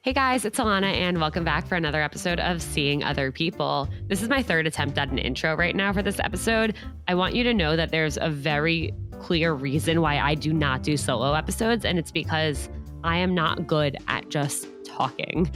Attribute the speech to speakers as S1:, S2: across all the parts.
S1: Hey guys, it's Alana, and welcome back for another episode of Seeing Other People. This is my third attempt at an intro right now for this episode. I want you to know that there's a very clear reason why I do not do solo episodes, and it's because I am not good at just talking.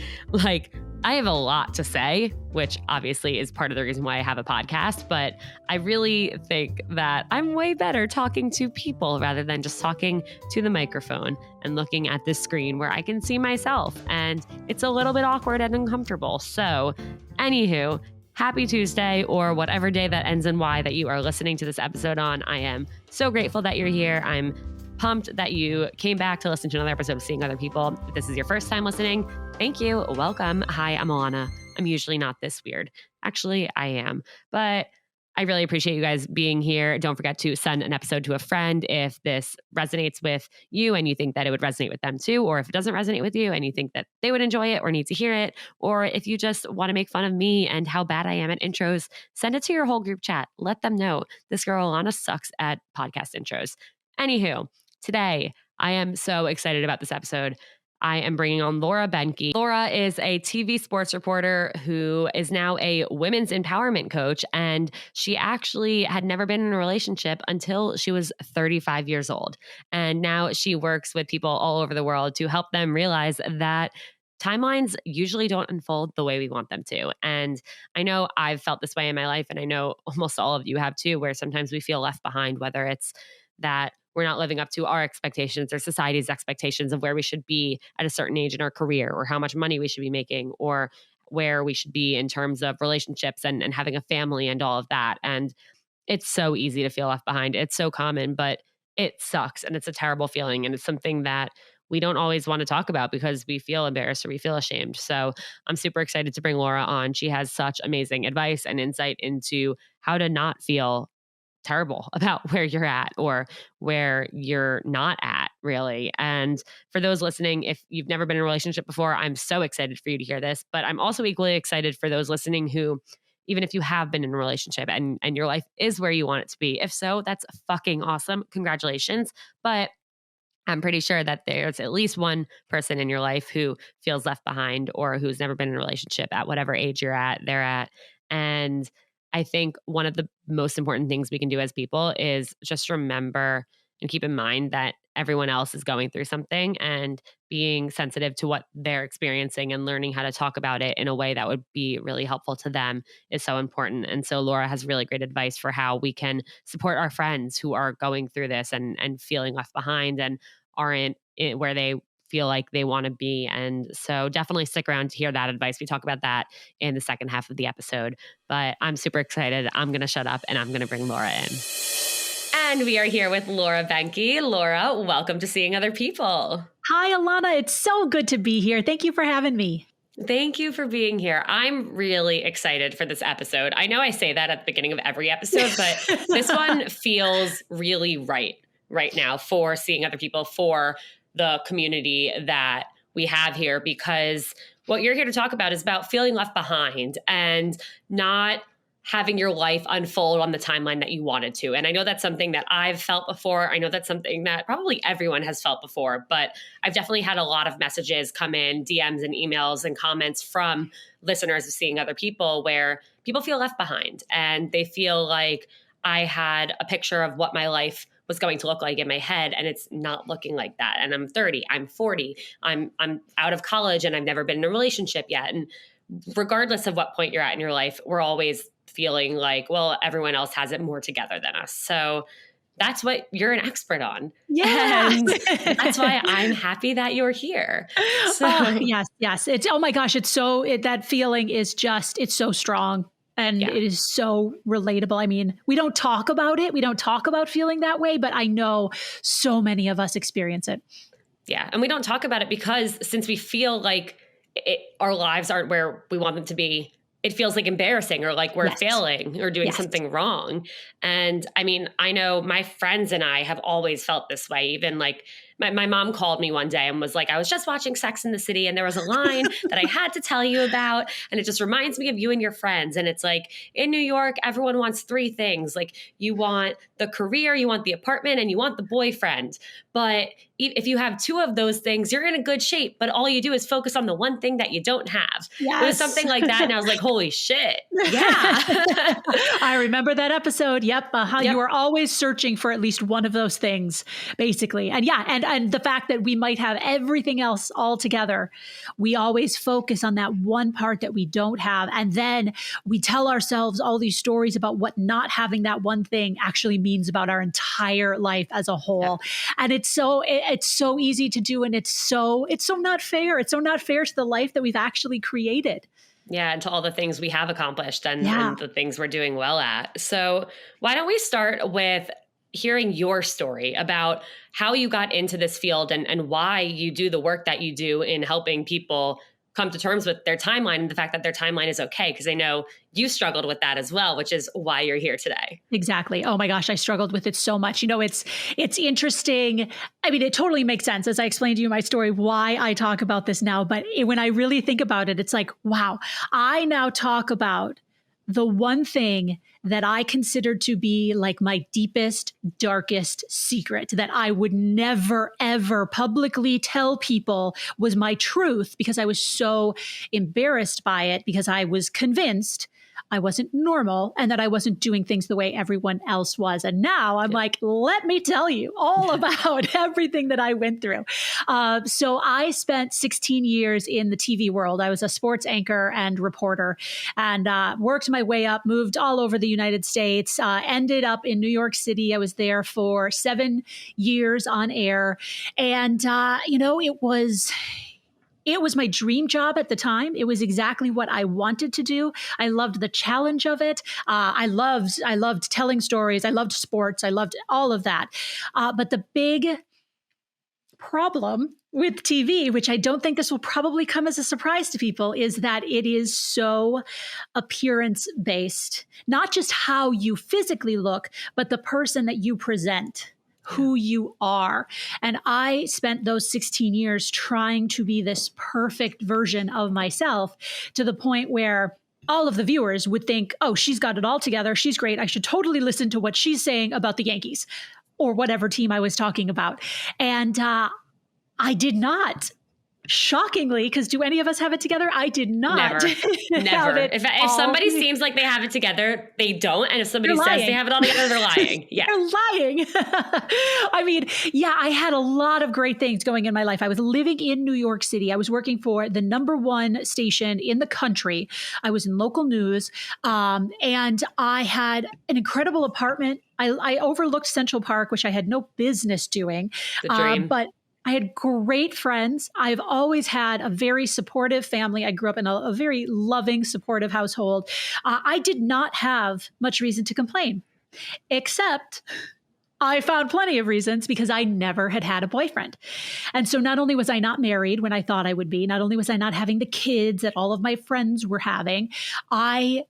S1: I have a lot to say, which obviously is part of the reason why I have a podcast, but I really think that I'm way better talking to people rather than just talking to the microphone and looking at this screen where I can see myself. And it's a little bit awkward and uncomfortable. So, anywho, happy Tuesday or whatever day that ends in Y that you are listening to this episode on. I am so grateful that you're here. I'm pumped that you came back to listen to another episode of Seeing Other People. If this is your first time listening, thank you. Welcome. Hi, I'm Alana. I'm usually not this weird. Actually, I am. But I really appreciate you guys being here. Don't forget to send an episode to a friend if this resonates with you and you think that it would resonate with them too, or if it doesn't resonate with you and you think that they would enjoy it or need to hear it, or if you just want to make fun of me and how bad I am at intros, send it to your whole group chat. Let them know this girl Alana sucks at podcast intros. Anywho, today I am so excited about this episode. I am bringing on Laura Benke. Laura is a TV sports reporter who is now a women's empowerment coach, and she actually had never been in a relationship until she was 35 years old. And now she works with people all over the world to help them realize that timelines usually don't unfold the way we want them to. And I know I've felt this way in my life, and I know almost all of you have too, where sometimes we feel left behind, whether it's that we're not living up to our expectations or society's expectations of where we should be at a certain age in our career, or how much money we should be making, or where we should be in terms of relationships and having a family and all of that. And it's so easy to feel left behind. It's so common, but it sucks. And it's a terrible feeling. And it's something that we don't always want to talk about because we feel embarrassed or we feel ashamed. So I'm super excited to bring Laura on. She has such amazing advice and insight into how to not feel terrible about where you're at or where you're not at, really. And for those listening, if you've never been in a relationship before, I'm so excited for you to hear this. But I'm also equally excited for those listening who, even if you have been in a relationship and your life is where you want it to be, if so, that's fucking awesome. Congratulations. But I'm pretty sure that there's at least one person in your life who feels left behind or who's never been in a relationship at whatever age they're at. And I think one of the most important things we can do as people is just remember and keep in mind that everyone else is going through something, and being sensitive to what they're experiencing and learning how to talk about it in a way that would be really helpful to them is so important. And so Laura has really great advice for how we can support our friends who are going through this and feeling left behind and aren't where they feel like they want to be. And so definitely stick around to hear that advice. We talk about that in the second half of the episode, but I'm super excited. I'm going to shut up and I'm going to bring Laura in. And we are here with Laura Benke. Laura, welcome to Seeing Other People.
S2: Hi, Alana. It's so good to be here. Thank you for having me.
S1: Thank you for being here. I'm really excited for this episode. I know I say that at the beginning of every episode, but this one feels really right now for Seeing Other People, for the community that we have here, because what you're here to talk about is about feeling left behind and not having your life unfold on the timeline that you wanted to. And I know that's something that I've felt before. I know that's something that probably everyone has felt before, but I've definitely had a lot of messages come in, DMs and emails and comments from listeners of Seeing Other People where people feel left behind and they feel like I had a picture of what my life was going to look like in my head, and it's not looking like that. And I'm 30, I'm 40, I'm out of college, and I've never been in a relationship yet. And regardless of what point you're at in your life, we're always feeling like, well, everyone else has it more together than us. So that's what you're an expert on.
S2: Yeah.
S1: And that's why I'm happy that you're here. So
S2: Yes. It's, oh my gosh, that feeling is just, it's so strong. And it is so relatable. I mean, we don't talk about it. We don't talk about feeling that way, but I know so many of us experience it.
S1: Yeah. And we don't talk about it because since we feel like our lives aren't where we want them to be, it feels like embarrassing or like we're failing or doing something wrong. And I mean, I know my friends and I have always felt this way. Even like my mom called me one day and was like, I was just watching Sex and the City and there was a line that I had to tell you about. And it just reminds me of you and your friends. And it's like, in New York, everyone wants three things. Like you want the career, you want the apartment, and you want the boyfriend. But if you have two of those things, you're in a good shape. But all you do is focus on the one thing that you don't have.
S2: Yes.
S1: It was something like that. And I was like, holy shit. Yeah.
S2: I remember that episode. Yep. Yep. You were always searching for at least one of those things, basically. And yeah, and the fact that we might have everything else all together, we always focus on that one part that we don't have. And then we tell ourselves all these stories about what not having that one thing actually means about our entire life as a whole. And it's so easy to do. And it's so not fair. It's so not fair to the life that we've actually created.
S1: Yeah, and to all the things we have accomplished and the things we're doing well at. So why don't we start with hearing your story about how you got into this field and why you do the work that you do in helping people come to terms with their timeline and the fact that their timeline is okay. Because I know you struggled with that as well, which is why you're here today.
S2: Exactly. Oh my gosh, I struggled with it so much. It's interesting. I mean, it totally makes sense as I explained to you my story, why I talk about this now. But when I really think about it, it's like, wow, I now talk about the one thing that I considered to be like my deepest, darkest secret that I would never, ever publicly tell people was my truth because I was so embarrassed by it because I was convinced I wasn't normal and that I wasn't doing things the way everyone else was. And now I'm like, let me tell you all about everything that I went through. So I spent 16 years in the TV world. I was a sports anchor and reporter and worked my way up, moved all over the United States, ended up in New York City. I was there for 7 years on air. And, it was my dream job at the time. It was exactly what I wanted to do. I loved the challenge of it. I loved telling stories. I loved sports. I loved all of that. But the big problem with TV, which I don't think this will probably come as a surprise to people, is that it is so appearance based. Not just how you physically look, but the person that you present, who you are. And I spent those 16 years trying to be this perfect version of myself to the point where all of the viewers would think, oh, she's got it all together. She's great. I should totally listen to what she's saying about the Yankees or whatever team I was talking about. And I did not. Shockingly, because do any of us have it together? I did not.
S1: Never. If somebody seems like they have it together, they don't. And if somebody says they have it all together, they're lying. Yeah.
S2: They're lying. I mean, yeah, I had a lot of great things going in my life. I was living in New York City. I was working for the #1 station in the country. I was in local news. And I had an incredible apartment. I overlooked Central Park, which I had no business doing.
S1: The dream.
S2: But I had great friends. I've always had a very supportive family. I grew up in a very loving, supportive household. I did not have much reason to complain, except I found plenty of reasons because I never had a boyfriend. And so not only was I not married when I thought I would be, not only was I not having the kids that all of my friends were having, I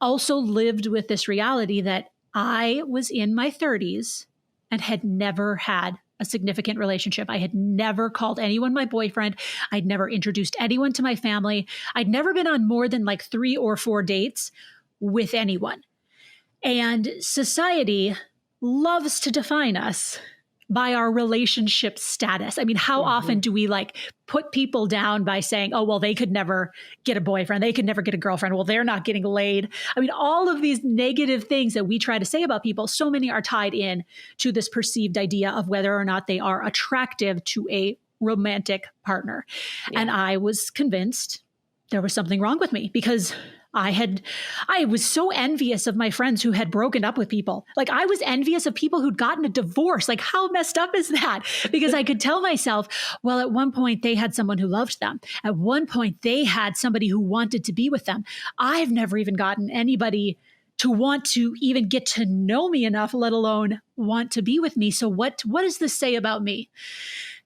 S2: also lived with this reality that I was in my 30s and had never had a significant relationship. I had never called anyone my boyfriend. I'd never introduced anyone to my family. I'd never been on more than like 3 or 4 dates with anyone. And society loves to define us by our relationship status. I mean, how often do we like put people down by saying, oh, well, they could never get a boyfriend. They could never get a girlfriend. Well, they're not getting laid. I mean, all of these negative things that we try to say about people, so many are tied in to this perceived idea of whether or not they are attractive to a romantic partner. Yeah. And I was convinced there was something wrong with me because I was so envious of my friends who had broken up with people. Like I was envious of people who'd gotten a divorce. Like how messed up is that? Because I could tell myself, well, at one point they had someone who loved them. At one point they had somebody who wanted to be with them. I've never even gotten anybody to want to even get to know me enough, let alone want to be with me. So what does this say about me?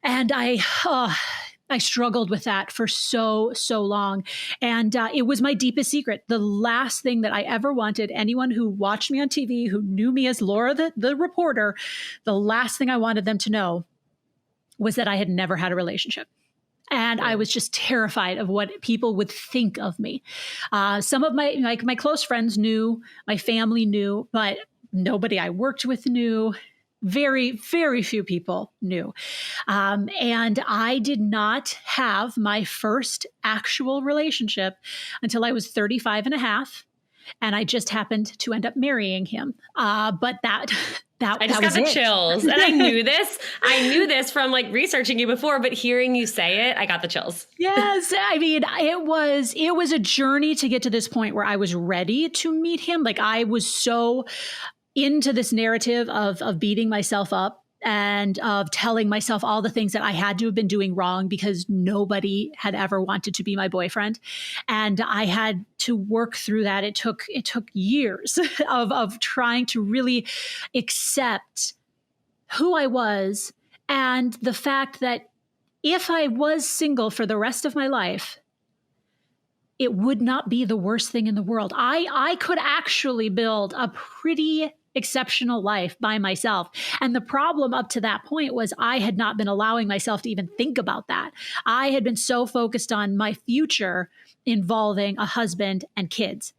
S2: And I struggled with that for so long. And it was my deepest secret. The last thing that I ever wanted, anyone who watched me on TV, who knew me as Laura, the reporter, the last thing I wanted them to know was that I had never had a relationship. And I was just terrified of what people would think of me. Some of my close friends knew, my family knew, but nobody I worked with knew. Very, very few people knew. And I did not have my first actual relationship until I was 35 and a half. And I just happened to end up marrying him. But that
S1: I just got the chills. And I knew this. I knew this from like researching you before, but hearing you say it, I got the chills.
S2: Yes. I mean, it was a journey to get to this point where I was ready to meet him. Like I was so into this narrative of beating myself up and of telling myself all the things that I had to have been doing wrong because nobody had ever wanted to be my boyfriend. And I had to work through that. It took years of trying to really accept who I was and the fact that if I was single for the rest of my life, it would not be the worst thing in the world. I could actually build a pretty exceptional life by myself. And the problem up to that point was I had not been allowing myself to even think about that. I had been so focused on my future involving a husband and kids.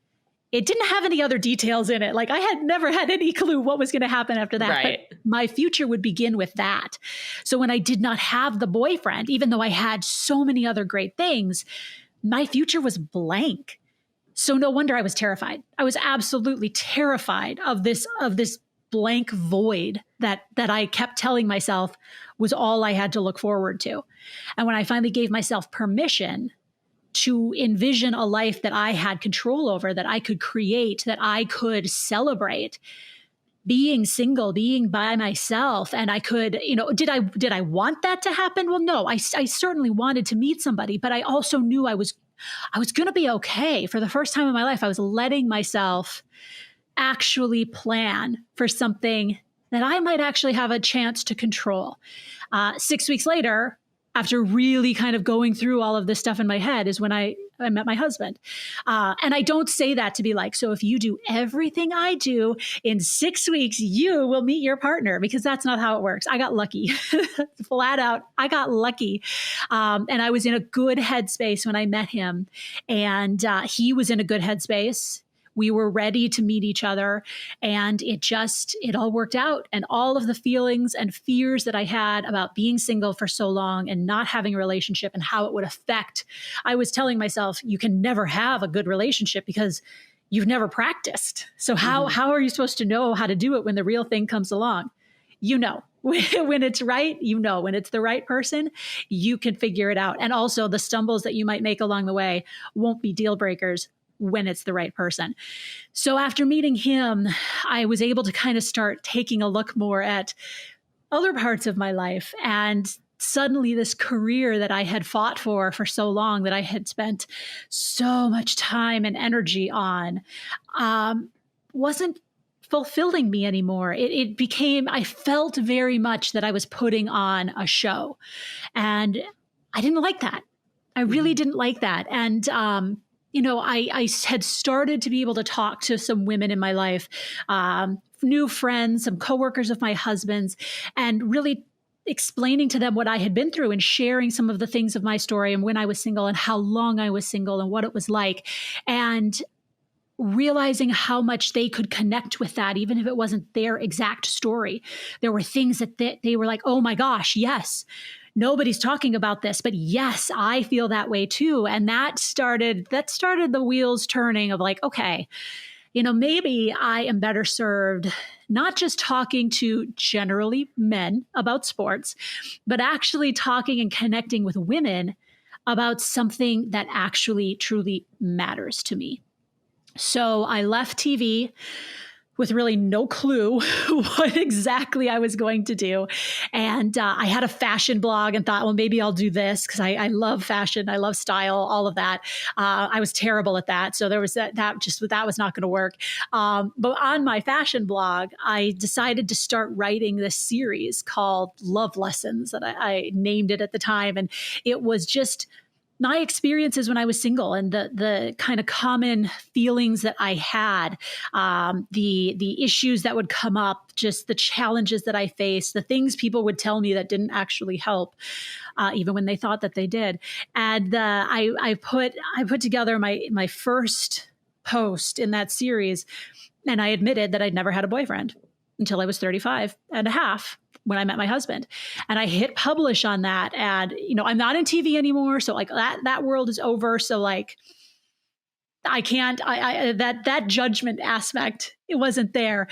S2: It didn't have any other details in it. Like I had never had any clue what was going to happen after that.
S1: Right.
S2: But my future would begin with that. So when I did not have the boyfriend, even though I had so many other great things, my future was blank. So no wonder I was terrified. I was absolutely terrified of this blank void that I kept telling myself was all I had to look forward to. And when I finally gave myself permission to envision a life that I had control over, that I could create, that I could celebrate, being single, being by myself, and I could, did I want that to happen? Well, no, I certainly wanted to meet somebody, but I also knew I was going to be okay. For the first time in my life, I was letting myself actually plan for something that I might actually have a chance to control. 6 weeks later, after really kind of going through all of this stuff in my head, is when I met my husband. And I don't say that to be like, so if you do everything I do in 6 weeks, you will meet your partner, because that's not how it works. I got lucky. Flat out, I got lucky. And I was in a good headspace when I met him. And he was in a good headspace. We were ready to meet each other, and it all worked out. And all of the feelings and fears that I had about being single for so long and not having a relationship and how it would affect, I was telling myself, you can never have a good relationship because you've never practiced. So how are you supposed to know how to do it when the real thing comes along? When it's right, when it's the right person, you can figure it out. And also the stumbles that you might make along the way won't be deal breakers when it's the right person. So after meeting him, I was able to kind of start taking a look more at other parts of my life. And suddenly this career that I had fought for so long, that I had spent so much time and energy on, wasn't fulfilling me anymore. It became, I felt very much that I was putting on a show. And I didn't like that. I really didn't like that. And, I had started to be able to talk to some women in my life, new friends, some coworkers of my husband's, and really explaining to them what I had been through and sharing some of the things of my story and when I was single and how long I was single and what it was like. And realizing how much they could connect with that, even if it wasn't their exact story. There were things that they were like, oh my gosh, yes. Nobody's talking about this, but yes, I feel that way too. And that started the wheels turning of like, okay, maybe I am better served not just talking to generally men about sports, but actually talking and connecting with women about something that actually truly matters to me. So I left TV with really no clue what exactly I was going to do. And I had a fashion blog and thought, well, maybe I'll do this because I love fashion. I love style, all of that. I was terrible at that. So there was that was not going to work. But on my fashion blog, I decided to start writing this series called Love Lessons that I named it at the time. And it was just my experiences when I was single and the kind of common feelings that I had, the issues that would come up, just the challenges that I faced, the things people would tell me that didn't actually help, even when they thought that they did. And I put together my first post in that series, and I admitted that I'd never had a boyfriend. until I was 35 and a half when I met my husband. And I hit publish on that. And, I'm not in TV anymore. So like that world is over. So like, I can't, that judgment aspect, it wasn't there,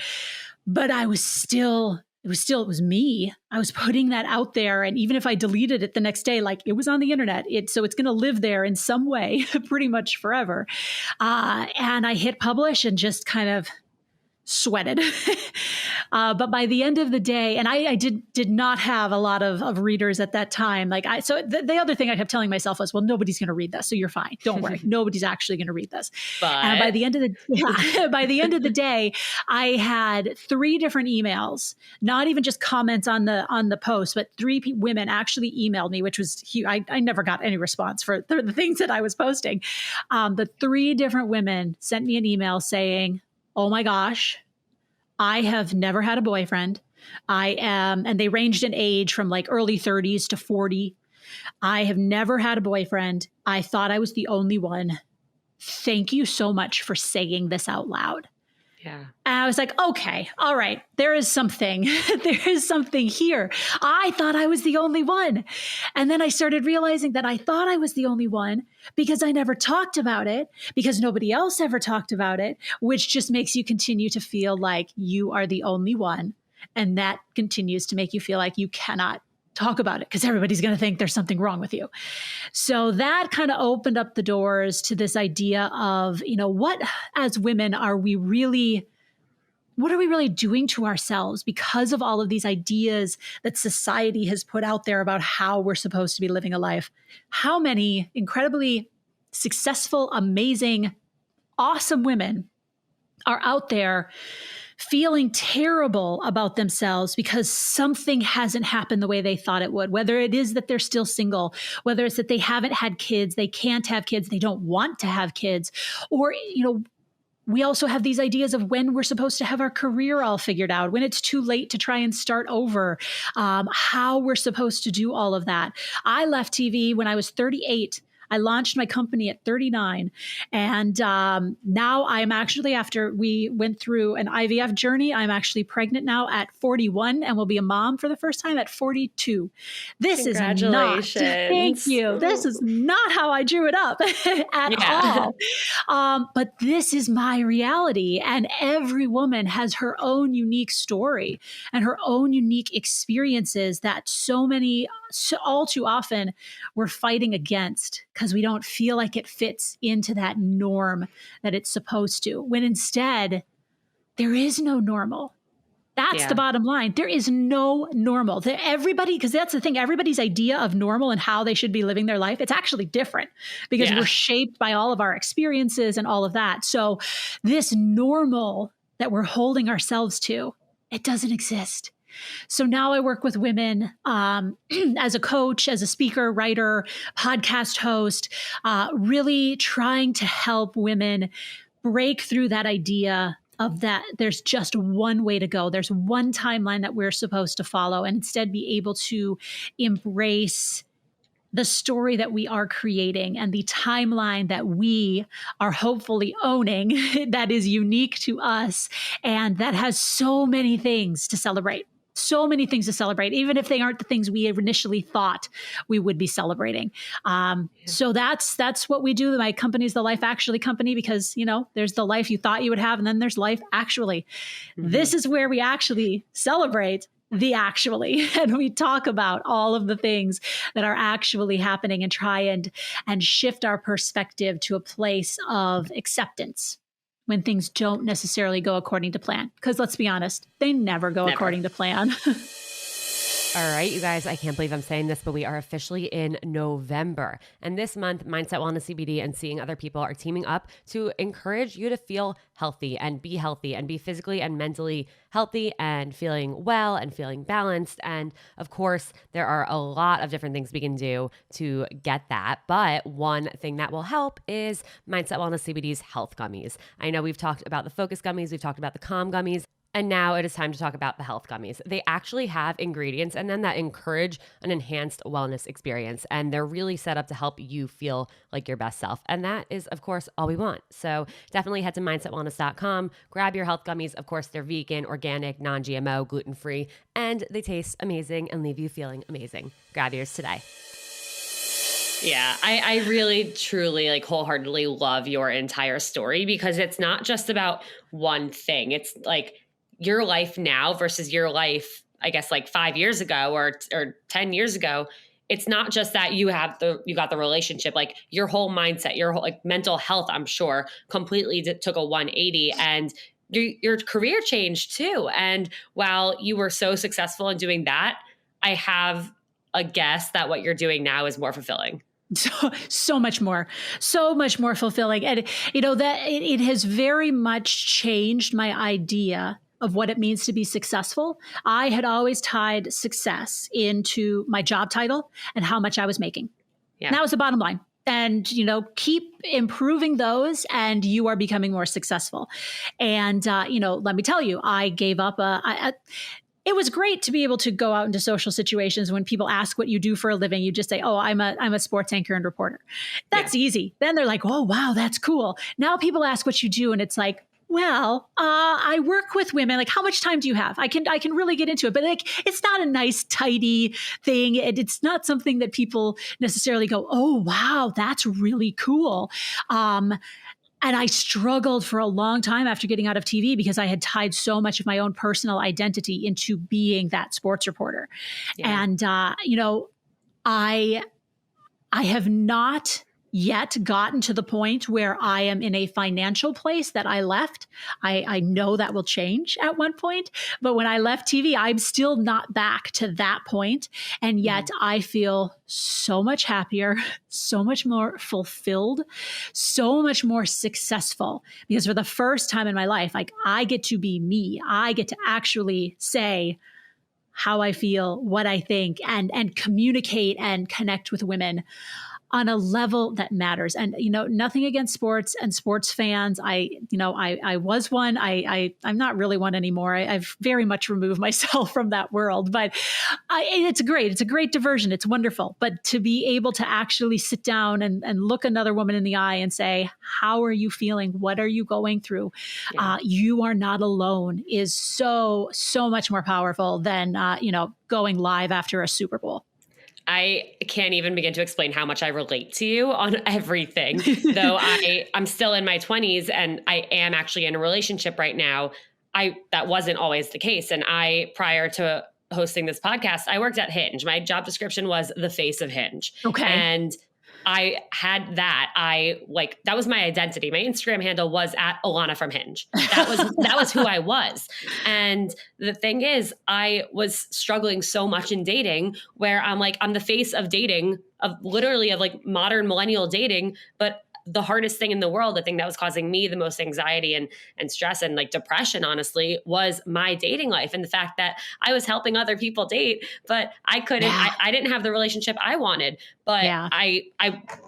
S2: but it was me. I was putting that out there. And even if I deleted it the next day, like it was on the internet, so it's going to live there in some way, pretty much forever. And I hit publish and just kind of sweated. But by the end of the day, and I did not have a lot of readers at that time. So the other thing I kept telling myself was, well, nobody's going to read this. So you're fine. Don't worry. Nobody's actually going to read this. And by the end of the day, I had 3 different emails, not even just comments on the post, but 3 women actually emailed me, which was huge. I never got any response for the things that I was posting. The 3 different women sent me an email saying, oh my gosh, I have never had a boyfriend. And they ranged in age from like early 30s to 40. I have never had a boyfriend. I thought I was the only one. Thank you so much for saying this out loud.
S1: Yeah.
S2: And I was like, okay, all right, there is something. There is something here. I thought I was the only one. And then I started realizing that I thought I was the only one because I never talked about it, because nobody else ever talked about it, which just makes you continue to feel like you are the only one. And that continues to make you feel like you cannot talk about it because everybody's going to think there's something wrong with you. So that kind of opened up the doors to this idea of, what as women what are we really doing to ourselves because of all of these ideas that society has put out there about how we're supposed to be living a life? How many incredibly successful, amazing, awesome women are out there feeling terrible about themselves because something hasn't happened the way they thought it would, whether it is that they're still single, whether it's that they haven't had kids, they can't have kids, they don't want to have kids, or, we also have these ideas of when we're supposed to have our career all figured out, when it's too late to try and start over, how we're supposed to do all of that. I left TV when I was 38. I launched my company at 39. And now I'm actually, after we went through an IVF journey, I'm actually pregnant now at 41 and will be a mom for the first time at 42. This is not, thank you. This is not how I drew it up at all. But this is my reality. And every woman has her own unique story and her own unique experiences that all too often we're fighting against because we don't feel like it fits into that norm that it's supposed to, when instead there is no normal. That's the bottom line. There is no normal. Because that's the thing, everybody's idea of normal and how they should be living their life, it's actually different because we're shaped by all of our experiences and all of that. So this normal that we're holding ourselves to, it doesn't exist. So now I work with women as a coach, as a speaker, writer, podcast host, really trying to help women break through that idea of that there's just one way to go. There's one timeline that we're supposed to follow, and instead be able to embrace the story that we are creating and the timeline that we are hopefully owning that is unique to us and that has so many things to celebrate. So many things to celebrate, even if they aren't the things we initially thought we would be celebrating. So that's what we do. My company is the Life Actually Company because, there's the life you thought you would have, and then there's Life Actually. Mm-hmm. This is where we actually celebrate the actually, and we talk about all of the things that are actually happening and try and shift our perspective to a place of acceptance when things don't necessarily go according to plan. Because let's be honest, they never go according to plan.
S1: All right, you guys, I can't believe I'm saying this, but we are officially in November. And this month, Mindset Wellness CBD and Seeing Other People are teaming up to encourage you to feel healthy and be physically and mentally healthy and feeling well and feeling balanced. And of course, there are a lot of different things we can do to get that. But one thing that will help is Mindset Wellness CBD's health gummies. I know we've talked about the focus gummies, we've talked about the calm gummies. And now it is time to talk about the health gummies. They actually have ingredients in them that encourage an enhanced wellness experience. And they're really set up to help you feel like your best self. And that is, of course, all we want. So definitely head to mindsetwellness.com, grab your health gummies. Of course, they're vegan, organic, non-GMO, gluten-free, and they taste amazing and leave you feeling amazing. Grab yours today. Yeah, I really, truly, like wholeheartedly love your entire story because it's not just about one thing. It's like your life now versus your life, I guess, like 5 years ago or 10 years ago. It's not just that you got the relationship, like your whole mindset, your whole like mental health, I'm sure completely took a 180 and your career changed too. And while you were so successful in doing that, I have a guess that what you're doing now is more fulfilling.
S2: So much more fulfilling. And, that it has very much changed my idea of what it means to be successful. I had always tied success into my job title and how much I was making. Yeah. And that was the bottom line. And, keep improving those and you are becoming more successful. And, let me tell you, I gave up it was great to be able to go out into social situations when people ask what you do for a living. You just say, oh, I'm a sports anchor and reporter. That's easy. Then they're like, oh, wow, that's cool. Now people ask what you do. And it's like, well, I work with women. Like, how much time do you have? I can really get into it, but like, it's not a nice, tidy thing. It's not something that people necessarily go, oh, wow, that's really cool. And I struggled for a long time after getting out of TV because I had tied so much of my own personal identity into being that sports reporter. Yeah. And, I have not yet gotten to the point where I am in a financial place that I left. I know that will change at one point, but when I left TV, I'm still not back to that point. And yet I feel so much happier, so much more fulfilled, so much more successful because for the first time in my life, like I get to be me. I get to actually say how I feel, what I think, and communicate and connect with women on a level that matters. And, nothing against sports and sports fans. I was one. I'm not really one anymore. I've very much removed myself from that world, but it's great. It's a great diversion. It's wonderful. But to be able to actually sit down and look another woman in the eye and say, how are you feeling? What are you going through? Yeah. You are not alone is so much more powerful than, going live after a Super Bowl.
S1: I can't even begin to explain how much I relate to you on everything. Though I'm still in my 20s and I am actually in a relationship right now. That wasn't always the case. And prior to hosting this podcast, I worked at Hinge. My job description was the face of Hinge.
S2: Okay.
S1: And I had that. That was my identity. My Instagram handle was at Alana from Hinge. That was who I was. And the thing is, I was struggling so much in dating where I'm the face of dating, of modern millennial dating, but the hardest thing in the world, the thing that was causing me the most anxiety and stress and depression, honestly, was my dating life. And the fact that I was helping other people date, but I couldn't, I didn't have the relationship I wanted, but I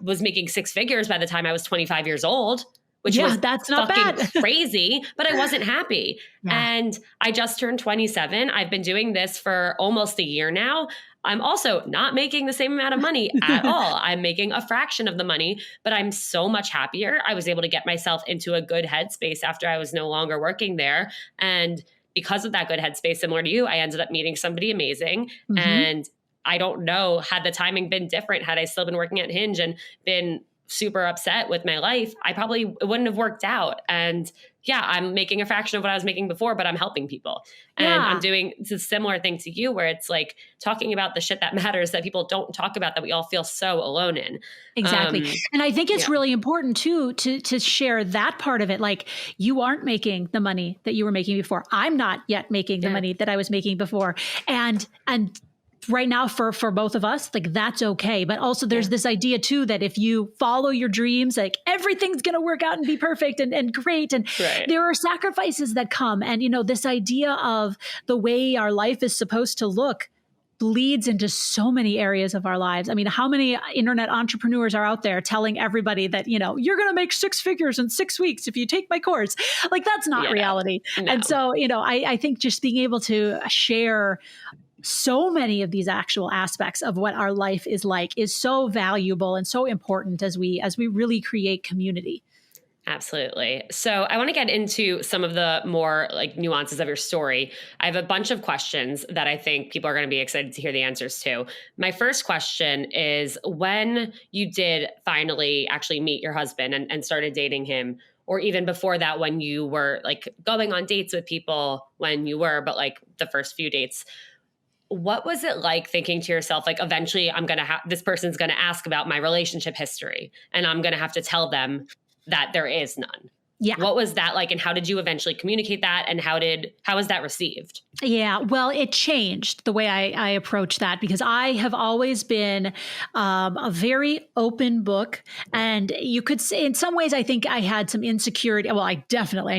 S1: was making six figures by the time I was 25 years old, which was
S2: that's not
S1: fucking
S2: bad.
S1: crazy, but I wasn't happy. Yeah. And I just turned 27. I've been doing this for almost a year now. I'm also not making the same amount of money at all. I'm making a fraction of the money, but I'm so much happier. I was able to get myself into a good headspace after I was no longer working there. And because of that good headspace, similar to you, I ended up meeting somebody amazing. Mm-hmm. And I don't know, had the timing been different, had I still been working at Hinge and been super upset with my life, it wouldn't have worked out. And I'm making a fraction of what I was making before, but I'm helping people. And I'm doing a similar thing to you where it's talking about the shit that matters that people don't talk about that we all feel so alone in.
S2: Exactly. And I think it's really important too, to share that part of it. You aren't making the money that you were making before. I'm not yet making the money that I was making before. And right now for both of us, that's okay. But also there's this idea too, that if you follow your dreams, everything's going to work out and be perfect and great. And there are sacrifices that come. And, this idea of the way our life is supposed to look bleeds into so many areas of our lives. I mean, how many internet entrepreneurs are out there telling everybody that, you know, you're going to make 6 figures in 6 weeks if you take my course? Like, that's not reality. No. And so, you know, I think just being able to share so many of these actual aspects of what our life is like is so valuable and so important as we really create community.
S1: Absolutely. So I want to get into some of the more like nuances of your story. I have a bunch of questions that I think people are going to be excited to hear the answers to. My first question is, when you did finally actually meet your husband and started dating him, or even before that, when you were like going on dates with people but like the first few dates, what was it like thinking to yourself, like, eventually I'm going to have, this person's going to ask about my relationship history and I'm going to have to tell them that there is none?
S2: Yeah.
S1: What was that like? And how did you eventually communicate that? And how was that received?
S2: Yeah, well, it changed the way I approach that, because I have always been a very open book. And you could say, in some ways, I think I had some insecurity. Well, I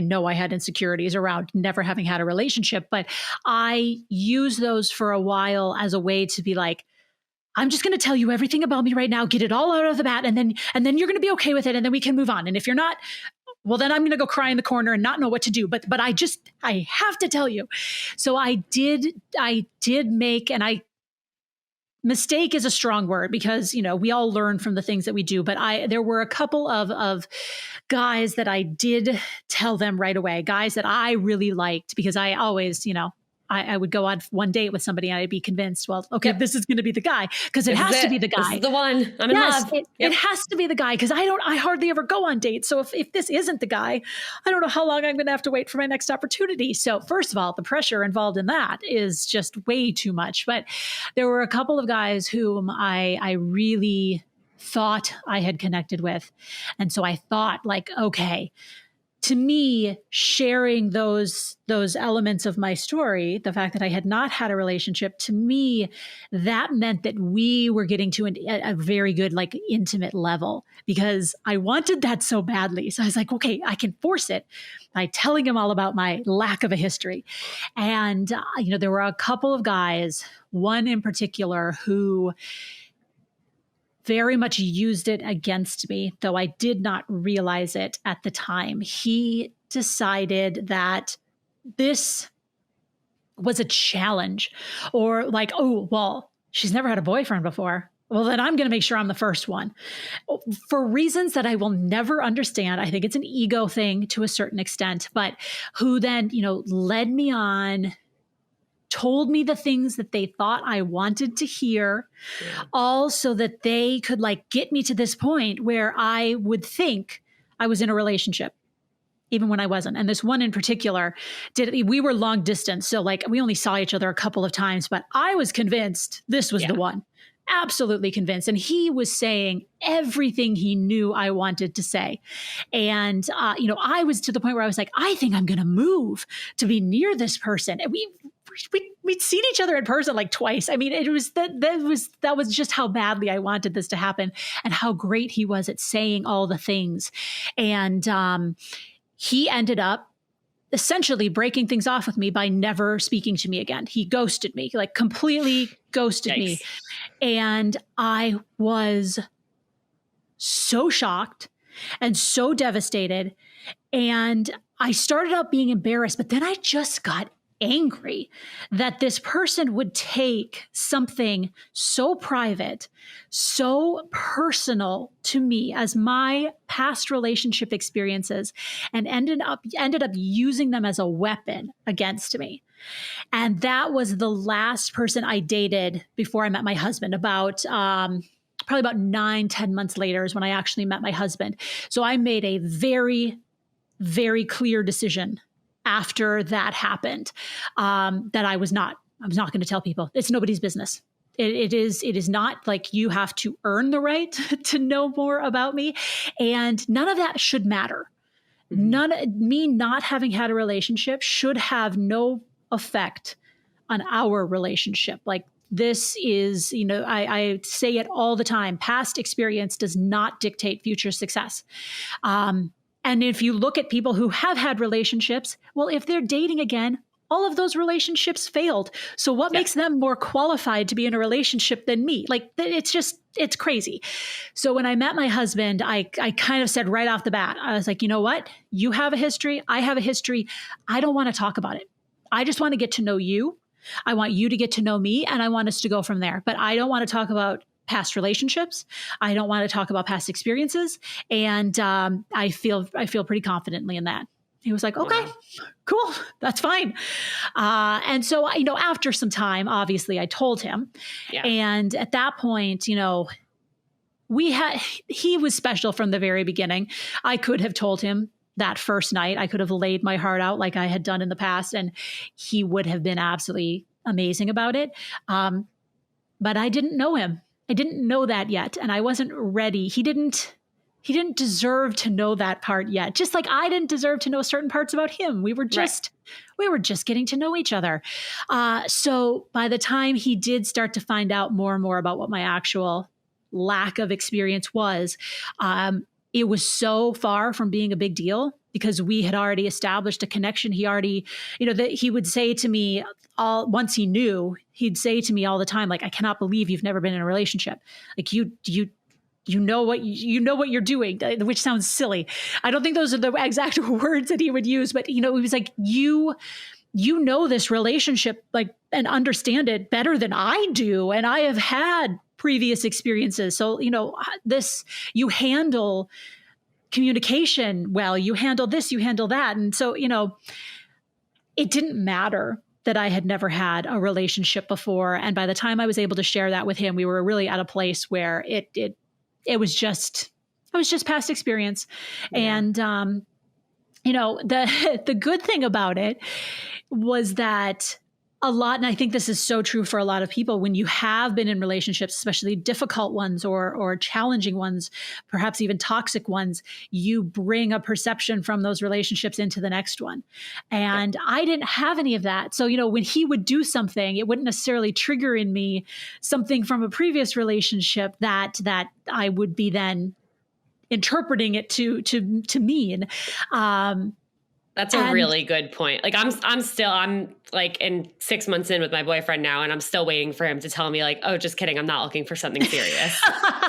S2: know I had insecurities around never having had a relationship, but I used those for a while as a way to be like, I'm just going to tell you everything about me right now, get it all out of the bat, and then you're going to be okay with it, and then we can move on. And if you're not, well, then I'm going to go cry in the corner and not know what to do. But I have to tell you. So I did make, and mistake is a strong word, because, you know, we all learn from the things that we do. But there were a couple of guys that I did tell them right away, guys that I really liked, because I always, you know, I would go on one date with somebody and I'd be convinced, well, okay, This is going to be the guy, because it has to be the guy.
S1: This is the one. I'm in love.
S2: It has to be the guy, because I hardly ever go on dates. So if this isn't the guy, I don't know how long I'm going to have to wait for my next opportunity. So first of all, the pressure involved in that is just way too much. But there were a couple of guys whom I really thought I had connected with. And so I thought, like, okay, to me, sharing those elements of my story, the fact that I had not had a relationship, to me, that meant that we were getting to a very good, like, intimate level, because I wanted that so badly. So I was like, okay, I can force it by telling him all about my lack of a history. And, you know, there were a couple of guys, one in particular, who very much used it against me, though I did not realize it at the time. He decided that this was a challenge, or like, oh, well, she's never had a boyfriend before. Well, then I'm going to make sure I'm the first one, for reasons that I will never understand. I think it's an ego thing to a certain extent, but who then, you know, led me on, told me the things that they thought I wanted to hear, all so that they could, like, get me to this point where I would think I was in a relationship, even when I wasn't. And this one in particular, we were long distance. So, like, we only saw each other a couple of times, but I was convinced this was the one. Absolutely convinced. And he was saying everything he knew I wanted to say. And, you know, I was to the point where I was like, I think I'm going to move to be near this person. And we'd seen each other in person like twice. I mean, it was that was just how badly I wanted this to happen, and how great he was at saying all the things. And he ended up essentially breaking things off with me by never speaking to me again. He ghosted me, like completely ghosted me. And I was so shocked and so devastated. And I started out being embarrassed, but then I just got angry that this person would take something so private, so personal to me as my past relationship experiences, and ended up using them as a weapon against me. And that was the last person I dated before I met my husband. About probably about 9-10 months later is when I actually met my husband. So I made a very, very clear decision after that happened, that I was not going to tell people. It's nobody's business. It is not like you have to earn the right to know more about me. And none of that should matter. Me not having had a relationship should have no effect on our relationship. Like, this is, you know, I say it all the time. Past experience does not dictate future success. And if you look at people who have had relationships, well, if they're dating again, all of those relationships failed. So what makes them more qualified to be in a relationship than me? Like, it's crazy. So when I met my husband, I kind of said right off the bat, I was like, you know what? You have a history. I have a history. I don't want to talk about it. I just want to get to know you. I want you to get to know me, and I want us to go from there. But I don't want to talk about past relationships. I don't want to talk about past experiences. And I feel pretty confidently in that. He was like, okay, cool. That's fine. And so, after some time, obviously I told him. Yeah. And at that point, he was special from the very beginning. I could have told him that first night. I could have laid my heart out like I had done in the past, and he would have been absolutely amazing about it. But I didn't know him. I didn't know that yet. And I wasn't ready. He didn't deserve to know that part yet. Just like I didn't deserve to know certain parts about him. We were just getting to know each other. So by the time he did start to find out more and more about what my actual lack of experience was, it was so far from being a big deal because we had already established a connection. He already, that he would say to me once he knew, he'd say to me all the time, like, I cannot believe you've never been in a relationship. Like you know what you're doing, which sounds silly. I don't think those are the exact words that he would use, but he was like, you know this relationship, like, and understand it better than I do. And I have had previous experiences. So, you handle communication well, you handle this, you handle that. And so, it didn't matter that I had never had a relationship before. And by the time I was able to share that with him, we were really at a place where it was just past experience. Yeah. And, the good thing about it was that a lot, and I think this is so true for a lot of people, when you have been in relationships, especially difficult ones or challenging ones, perhaps even toxic ones, you bring a perception from those relationships into the next one. And I didn't have any of that. So, when he would do something, it wouldn't necessarily trigger in me something from a previous relationship that I would be then interpreting it to mean.
S1: That's a really good point. Like I'm like in 6 months in with my boyfriend now, and I'm still waiting for him to tell me like, oh, just kidding. I'm not looking for something serious.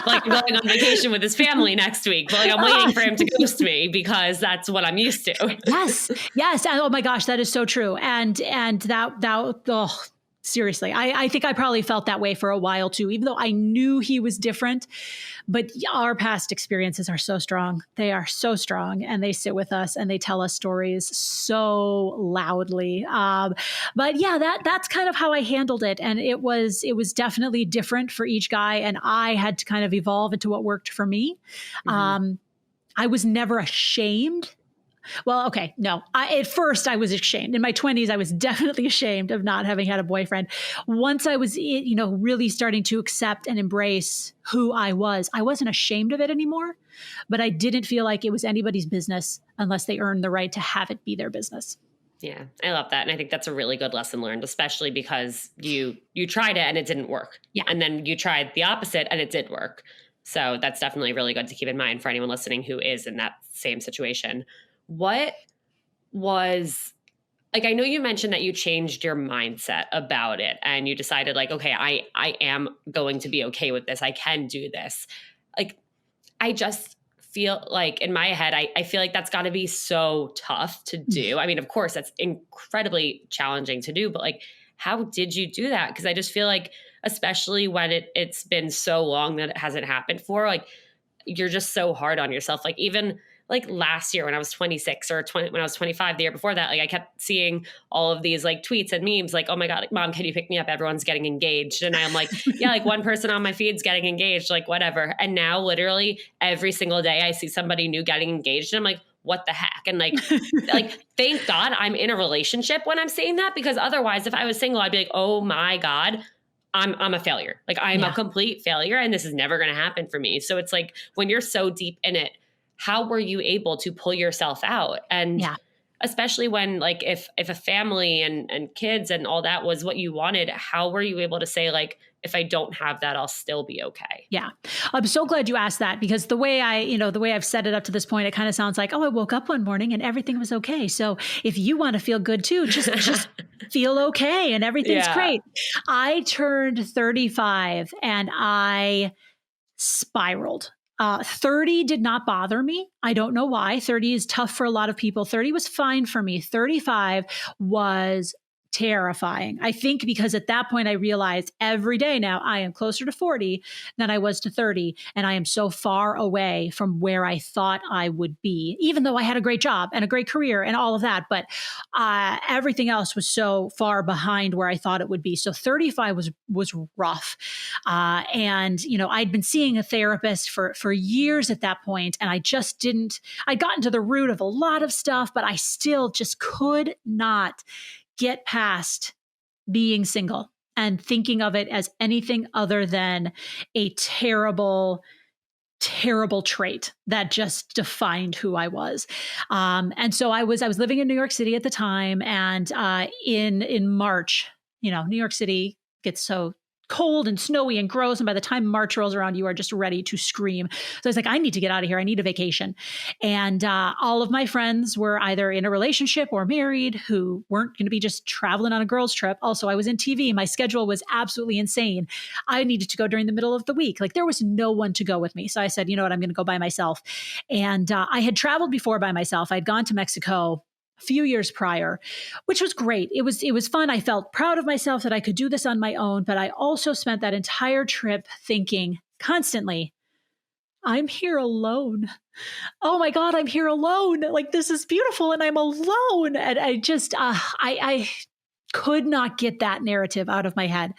S1: Like I'm going on vacation with his family next week, but like I'm waiting for him to ghost me because that's what I'm used to.
S2: Yes. Oh my gosh, that is so true. And that seriously, I think I probably felt that way for a while too, even though I knew he was different. But our past experiences are so strong. They are so strong, and they sit with us and they tell us stories so loudly. But yeah, that's kind of how I handled it. And it was definitely different for each guy. And I had to kind of evolve into what worked for me. Mm-hmm. I was never ashamed. Well, okay, no. At first, I was ashamed. In my 20s, I was definitely ashamed of not having had a boyfriend. Once I was, really starting to accept and embrace who I wasn't ashamed of it anymore. But I didn't feel like it was anybody's business unless they earned the right to have it be their business.
S1: Yeah, I love that. And I think that's a really good lesson learned, especially because you tried it and it didn't work.
S2: Yeah.
S1: And then you tried the opposite and it did work. So that's definitely really good to keep in mind for anyone listening who is in that same situation. What was, like, I know you mentioned that you changed your mindset about it and you decided like, okay, I am going to be okay with this. I can do this. Like, I just feel like in my head, I feel like that's got to be so tough to do. I mean, of course, that's incredibly challenging to do, but like, how did you do that? Because I just feel like, especially when it's been so long that it hasn't happened for, like, you're just so hard on yourself. Like, even like last year when I was 26 or when I was 25, the year before that, like I kept seeing all of these like tweets and memes like, oh my God, like, Mom, can you pick me up? Everyone's getting engaged. And I'm like, yeah, like one person on my feed's getting engaged, like whatever. And now literally every single day I see somebody new getting engaged and I'm like, what the heck? And like, thank God I'm in a relationship when I'm saying that, because otherwise if I was single, I'd be like, oh my God, I'm a failure. Like I'm a complete failure and this is never going to happen for me. So it's like when you're so deep in it, how were you able to pull yourself out? And especially when like if a family and kids and all that was what you wanted, how were you able to say like, if I don't have that, I'll still be okay?
S2: Yeah. I'm so glad you asked that, because the way the way I've set it up to this point, it kind of sounds like, oh, I woke up one morning and everything was okay. So if you want to feel good too, just feel okay and everything's great. I turned 35 and I spiraled. 30 did not bother me. I don't know why. 30 is tough for a lot of people. 30 was fine for me. 35 was terrifying. I think because at that point I realized every day now I am closer to 40 than I was to 30. And I am so far away from where I thought I would be, even though I had a great job and a great career and all of that. But everything else was so far behind where I thought it would be. So 35 was rough. And, I'd been seeing a therapist for years at that point, and I just didn't, I'd gotten to the root of a lot of stuff, but I still just could not get past being single and thinking of it as anything other than a terrible, terrible trait that just defined who I was. And so I was living in New York City at the time, and in March, New York City gets so cold and snowy and gross. And by the time March rolls around, you are just ready to scream. So I was like, I need to get out of here. I need a vacation. And all of my friends were either in a relationship or married who weren't going to be just traveling on a girls' trip. Also, I was in TV. My schedule was absolutely insane. I needed to go during the middle of the week. Like there was no one to go with me. So I said, you know what, I'm going to go by myself. And I had traveled before by myself. I'd gone to Mexico a few years prior, which was great. It was fun. I felt proud of myself that I could do this on my own, but I also spent that entire trip thinking constantly, I'm here alone. Oh my God, I'm here alone. Like this is beautiful and I'm alone. And I just, I could not get that narrative out of my head.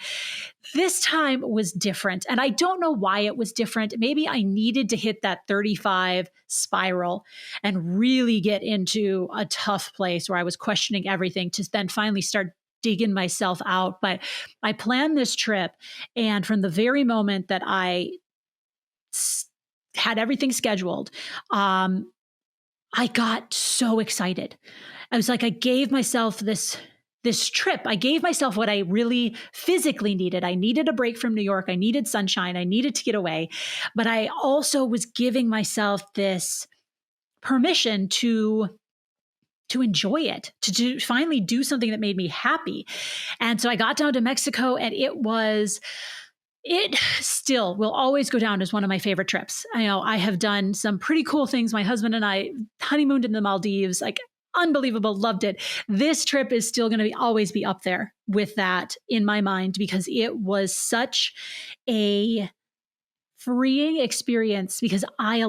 S2: This time was different. And I don't know why it was different. Maybe I needed to hit that 35 spiral and really get into a tough place where I was questioning everything to then finally start digging myself out. But I planned this trip. And from the very moment that I had everything scheduled, I got so excited. I was like, I gave myself this trip. I gave myself what I really physically needed. I needed a break from New York. I needed sunshine. I needed to get away. But I also was giving myself this permission to enjoy it, to finally do something that made me happy. And so I got down to Mexico, and it still will always go down as one of my favorite trips. I have done some pretty cool things. My husband and I honeymooned in the Maldives, like unbelievable, loved it. This trip is still going to always be up there with that in my mind, because it was such a freeing experience, because I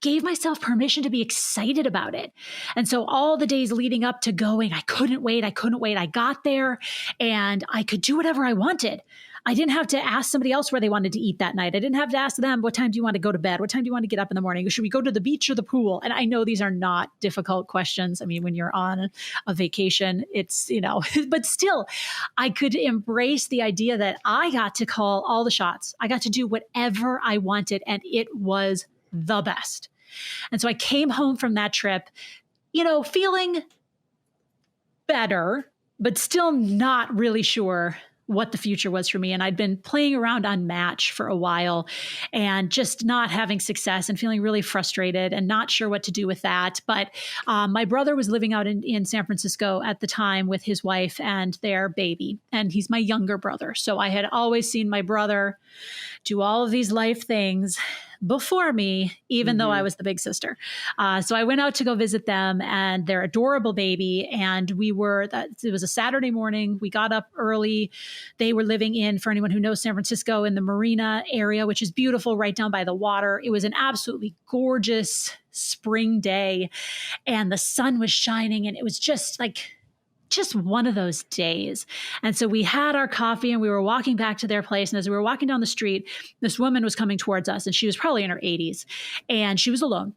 S2: gave myself permission to be excited about it. And so all the days leading up to going, I couldn't wait. I got there and I could do whatever I wanted. I didn't have to ask somebody else where they wanted to eat that night. I didn't have to ask them, what time do you want to go to bed? What time do you want to get up in the morning? Should we go to the beach or the pool? And I know these are not difficult questions. I mean, when you're on a vacation, it's, but still, I could embrace the idea that I got to call all the shots. I got to do whatever I wanted, and it was the best. And so I came home from that trip, feeling better, but still not really sure what the future was for me. And I'd been playing around on Match for a while and just not having success and feeling really frustrated and not sure what to do with that. But my brother was living out in San Francisco at the time with his wife and their baby. And he's my younger brother. So I had always seen my brother do all of these life things before me, even though I was the big sister. So I went out to go visit them and their adorable baby. And it was a Saturday morning. We got up early. They were living for anyone who knows San Francisco, in the Marina area, which is beautiful, right down by the water. It was an absolutely gorgeous spring day and the sun was shining, and it was just one of those days. And so we had our coffee and we were walking back to their place. And as we were walking down the street, this woman was coming towards us, and she was probably in her 80s, and she was alone.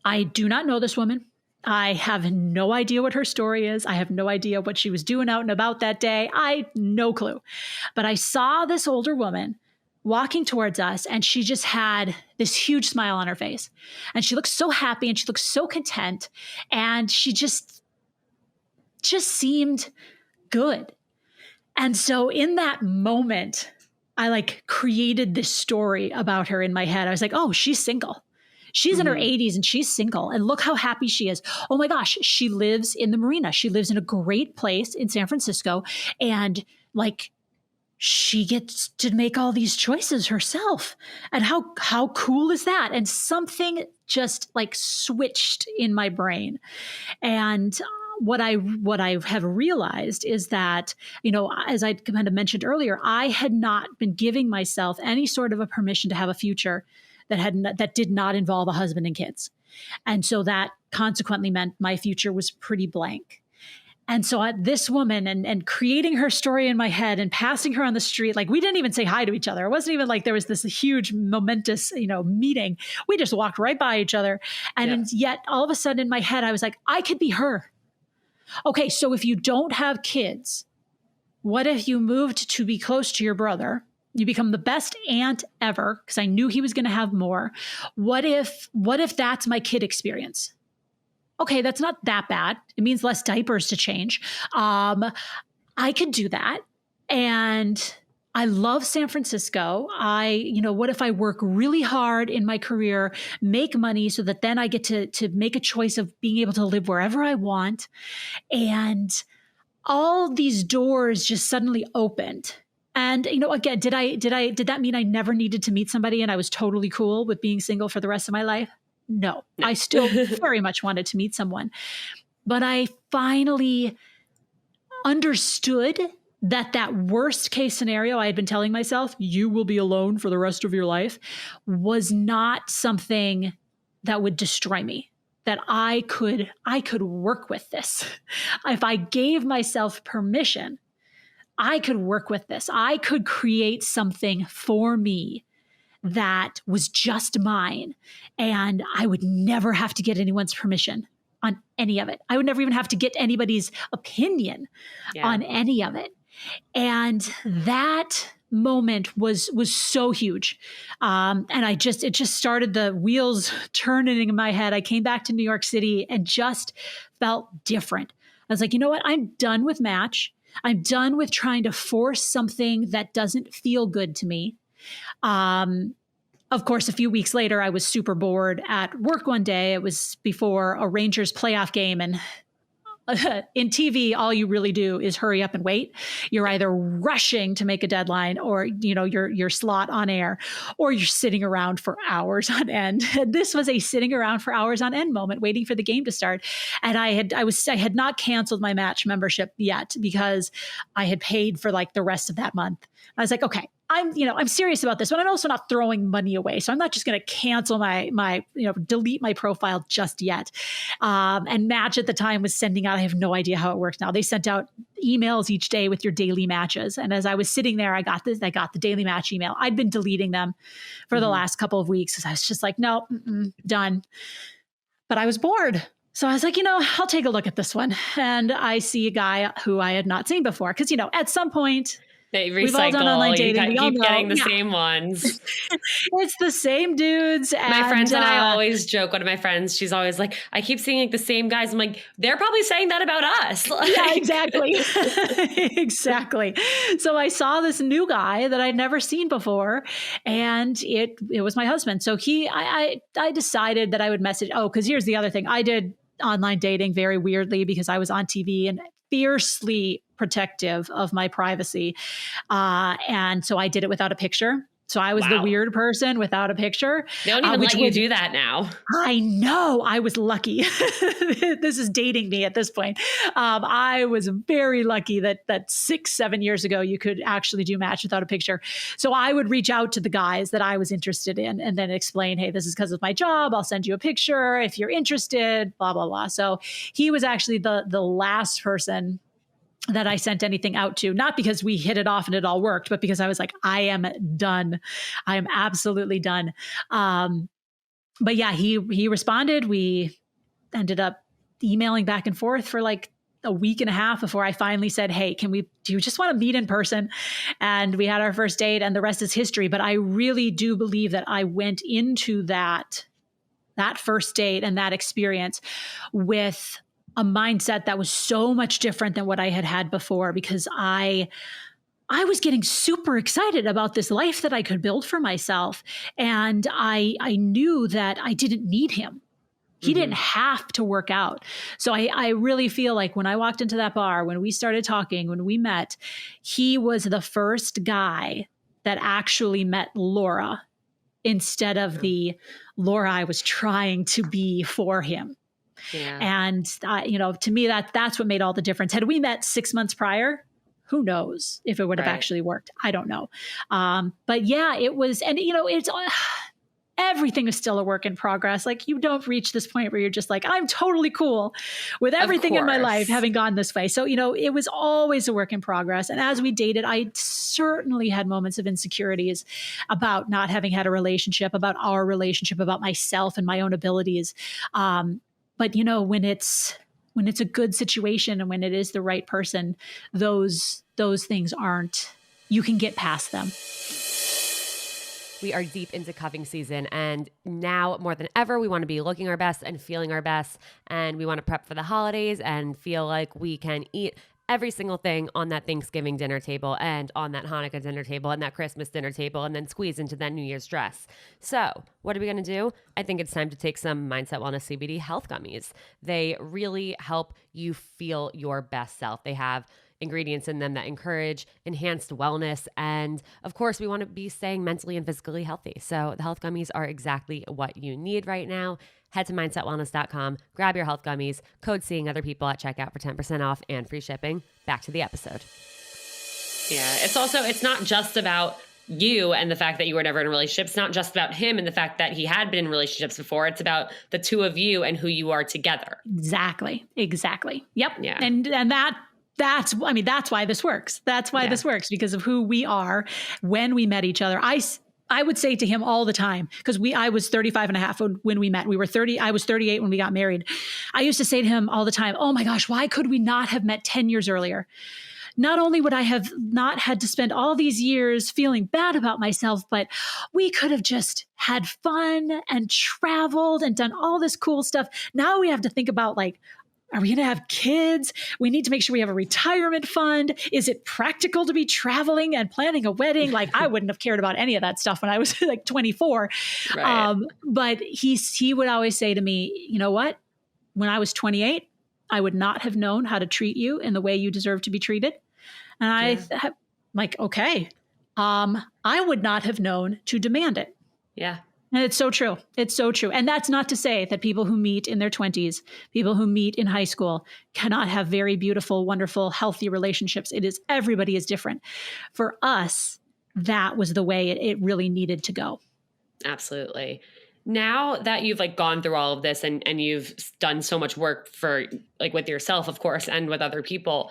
S2: I do not know this woman. I have no idea what her story is. I have no idea what she was doing out and about that day. No clue. But I saw this older woman walking towards us, and she just had this huge smile on her face. And she looked so happy and she looked so content. And she just seemed good. And so in that moment, I like created this story about her in my head. I was like, oh, she's single. She's in her 80s and she's single. And look how happy she is. Oh my gosh, she lives in the marina. She lives in a great place in San Francisco. And like, she gets to make all these choices herself. And how cool is that? And something just like switched in my brain. And what I have realized is that, you know, as I kind of mentioned earlier, I had not been giving myself any sort of a permission to have a future that did not involve a husband and kids. And so that consequently meant my future was pretty blank. And so this woman and creating her story in my head and passing her on the street, like we didn't even say hi to each other. It wasn't even like there was this huge momentous, you know, meeting. We just walked right by each other. And yet all of a sudden in my head, I was like, I could be her. Okay, so if you don't have kids, what if you moved to be close to your brother? You become the best aunt ever, because I knew he was going to have more. What if that's my kid experience? Okay, that's not that bad. It means less diapers to change. I could do that. And I love San Francisco. What if I work really hard in my career, make money so that then I get to make a choice of being able to live wherever I want. And all these doors just suddenly opened. And, you know, again, did that mean I never needed to meet somebody and I was totally cool with being single for the rest of my life? No, I still very much wanted to meet someone. But I finally understood that worst case scenario I had been telling myself, you will be alone for the rest of your life, was not something that would destroy me. That I could work with this. If I gave myself permission, I could work with this. I could create something for me that was just mine. And I would never have to get anyone's permission on any of it. I would never even have to get anybody's opinion on any of it. And that moment was so huge. And it just started the wheels turning in my head. I came back to New York City and just felt different. I was like, you know what? I'm done with Match. I'm done with trying to force something that doesn't feel good to me. Of course, a few weeks later, I was super bored at work one day. It was before a Rangers playoff game. And in TV, all you really do is hurry up and wait. You're either rushing to make a deadline or, you know, your slot on air, or you're sitting around for hours on end. And this was a sitting around for hours on end moment, waiting for the game to start. And I had not canceled my Match membership yet because I had paid for like the rest of that month. I was like, okay, I'm serious about this, but I'm also not throwing money away. So I'm not just going to cancel delete my profile just yet. And Match at the time was sending out, I have no idea how it works now. They sent out emails each day with your daily matches. And as I was sitting there, I got the daily Match email. I'd been deleting them for the last couple of weeks. I was just like, no, done. But I was bored. So I was like, I'll take a look at this one. And I see a guy who I had not seen before. Because, at some point,
S1: they recycle.
S2: We've all done online dating.
S1: You keep getting the same ones.
S2: It's the same dudes.
S1: My friends and I always joke. One of my friends, she's always like, I keep seeing like the same guys. I'm like, they're probably saying that about us.
S2: Yeah, exactly. Exactly. So I saw this new guy that I'd never seen before, and it was my husband. So I decided that I would message. Oh, because here's the other thing. I did online dating very weirdly because I was on TV and fiercely protective of my privacy. And so I did it without a picture. So I was the weird person without a picture.
S1: They don't even let you do that now.
S2: I know. I was lucky. This is dating me at this point. I was very lucky that 6-7 years ago, you could actually do Match without a picture. So I would reach out to the guys that I was interested in and then explain, hey, this is because of my job. I'll send you a picture if you're interested, blah, blah, blah. So he was actually the last person that I sent anything out to, not because we hit it off and it all worked, but because I was like, I am done. I am absolutely done. But yeah, he responded. We ended up emailing back and forth for like a week and a half before I finally said, hey, do you just want to meet in person? And we had our first date, and the rest is history. But I really do believe that I went into that first date and that experience with a mindset that was so much different than what I had had before, because I was getting super excited about this life that I could build for myself. And I knew that I didn't need him. He didn't have to work out. So I really feel like when I walked into that bar, when we started talking, when we met, he was the first guy that actually met Laura instead of the Laura I was trying to be for him. Yeah. And, to me, that's what made all the difference. Had we met 6 months prior, who knows if it would have actually worked? I don't know. But yeah, it was, and it's everything is still a work in progress. Like, you don't reach this point where you're just like, I'm totally cool with everything in my life having gone this way. So, it was always a work in progress. And as we dated, I certainly had moments of insecurities about not having had a relationship, about our relationship, about myself and my own abilities. But when it's a good situation and when it is the right person, those things aren't, you can get past them.
S1: We are deep into cuffing season, and now more than ever, we want to be looking our best and feeling our best, and we want to prep for the holidays and feel like we can eat every single thing on that Thanksgiving dinner table and on that Hanukkah dinner table and that Christmas dinner table, and then squeeze into that New Year's dress. So what are we going to do? I think it's time to take some Mindset Wellness CBD health gummies. They really help you feel your best self. They have ingredients in them that encourage enhanced wellness. And of course, we want to be staying mentally and physically healthy. So the health gummies are exactly what you need right now. Head to mindsetwellness.com, grab your health gummies, code Seeing Other People at checkout for 10% off and free shipping. Back to the episode. Yeah, it's not just about you and the fact that you were never in a relationship. It's not just about him and the fact that he had been in relationships before. It's about the two of you and who you are together.
S2: Exactly. Yep. Yeah. And that's why this works. That's why this works, because of who we are when we met each other. I would say to him all the time, because I was 35 and a half when we met. We were 30. I was 38 when we got married. I used to say to him all the time, oh my gosh, why could we not have met 10 years earlier? Not only would I have not had to spend all these years feeling bad about myself, but we could have just had fun and traveled and done all this cool stuff. Now we have to think about, like, are we going to have kids? We need to make sure we have a retirement fund. Is it practical to be traveling and planning a wedding? Like, I wouldn't have cared about any of that stuff when I was like 24. Right. But he would always say to me, you know what? When I was 28, I would not have known how to treat you in the way you deserve to be treated. And I'm like, okay, I would not have known to demand it.
S1: Yeah.
S2: And it's so true. It's so true. And that's not to say that people who meet in their 20s, people who meet in high school cannot have very beautiful, wonderful, healthy relationships. Everybody is different. For us, that was the way it really needed to go.
S1: Absolutely. Now that you've gone through all of this and you've done so much work for with yourself, of course, and with other people,